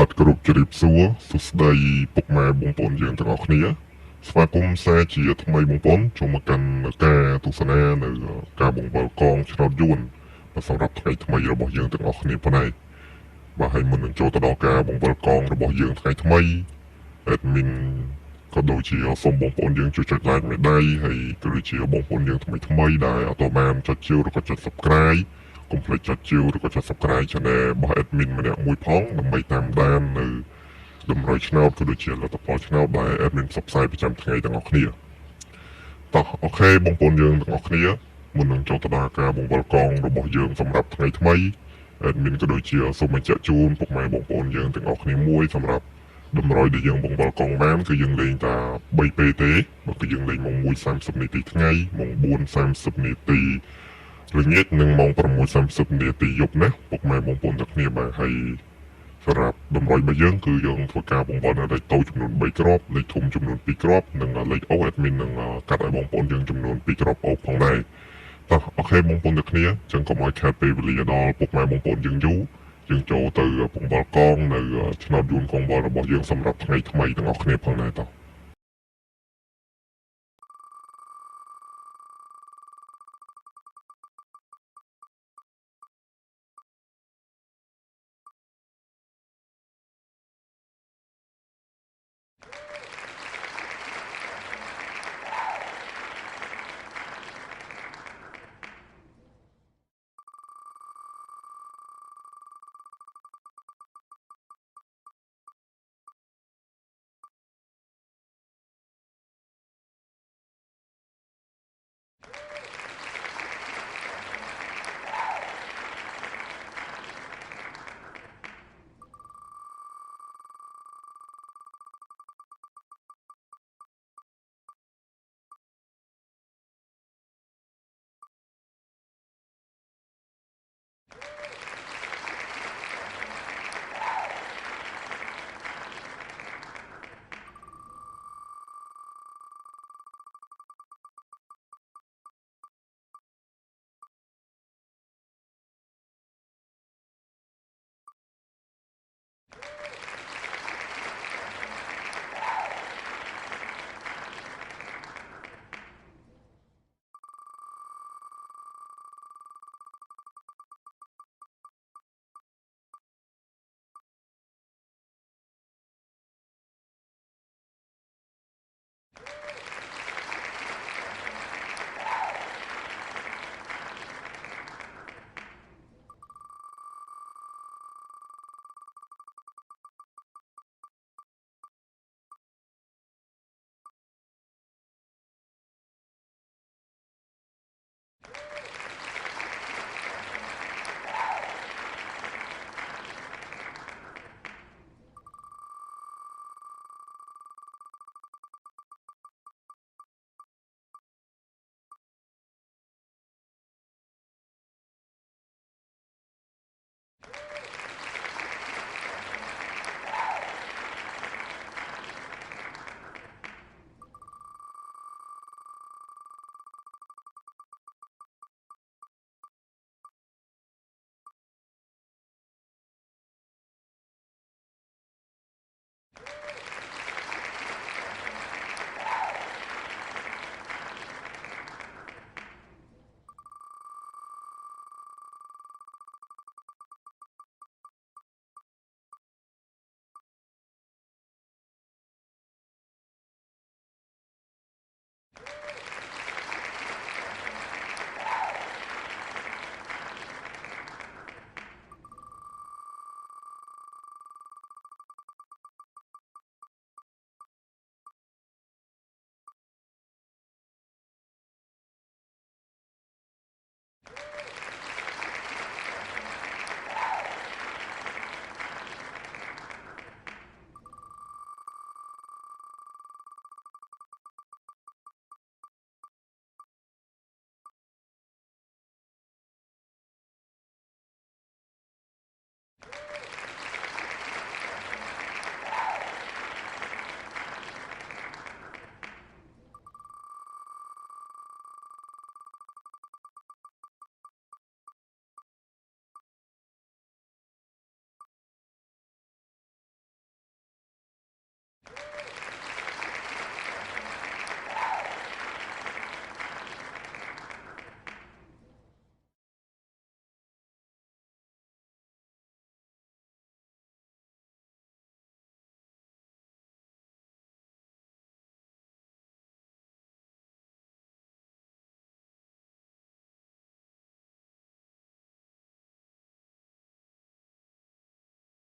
បាទគ្រប់ជ្រាបសួរសួស្តីពុកម៉ែបងប្អូនយើងទាំងអស់គ្នាស្វាគមន៍សាជាថ្មីបងប្អូនចូលមកកាន់ការទស្សនានៅការបង្វិលកងឆ្នោតយួនសម្រាប់ថ្ងៃថ្មីរបស់យើងទាំងអស់គ្នាផងដែរបាទហើយមុននឹងចូលទៅដល់ការបង្វិលកងរបស់យើងថ្ងៃថ្មី admin ក៏ដូចជាសូមបងប្អូនយើងជួយចុច like មេដៃហើយក៏ដូចជាបងប្អូនយើងថ្មីដែលអត់បានចុចជាវឬក៏ចុច subscribe កុំភ្លេចចុចជាវឬក៏ចុច subscribe channel របស់ admin ម្នាក់មួយផងដើម្បីតាមដាននៅតម្រុយឆ្នោតក៏ដូចជាលទ្ធផលឆ្នោតដែល admin ផ្សព្វផ្សាយប្រចាំថ្ងៃទាំងអស់គ្នាតោះអូខេបងប្អូនយើងទាំងអស់គ្នាមុននឹងចូលទៅដល់ការបង្វិលកងរបស់យើងសម្រាប់ថ្ងៃថ្មី admin ក៏ដូចជាសូមបញ្ជាក់ជូនពុកម៉ែបងប្អូនយើងទាំងអស់គ្នាមួយសម្រាប់តម្រុយដែលយើងបង្វិលកងបានគឺយើងលេងតែ3ពេលទេបើគឺយើងលេងម៉ោង 1:30 នាទីថ្ងៃម៉ោង 4:30 នាទីល្ងាចនិងម៉ោង 6:30 នាទីយប់ណាពុកម៉ែបងប្អូនទាំងគ្នាបាទហើយសម្រាប់តម្រុយរបស់យើងគឺយើងធ្វើការបង្វិលនៅលេខតូចចំនួន3គ្រាប់លេខធំចំនួន2គ្រាប់និងលេខអូ admin នឹងកាត់ឲ្យបងប្អូនយើងចំនួន2គ្រាប់អូផងដែរតោះអូខេបងប្អូនទាំងគ្នាចឹងកុំឲ្យខាតពេលវេលាដល់ពុកម៉ែបងប្អូនយើងយូរយើងចូលទៅបង្វិលកងនៅឆ្នោតយួនកងវល់របស់យើងសម្រាប់ថ្ងៃថ្មីទាំងអស់គ្នាផងដែរតោះ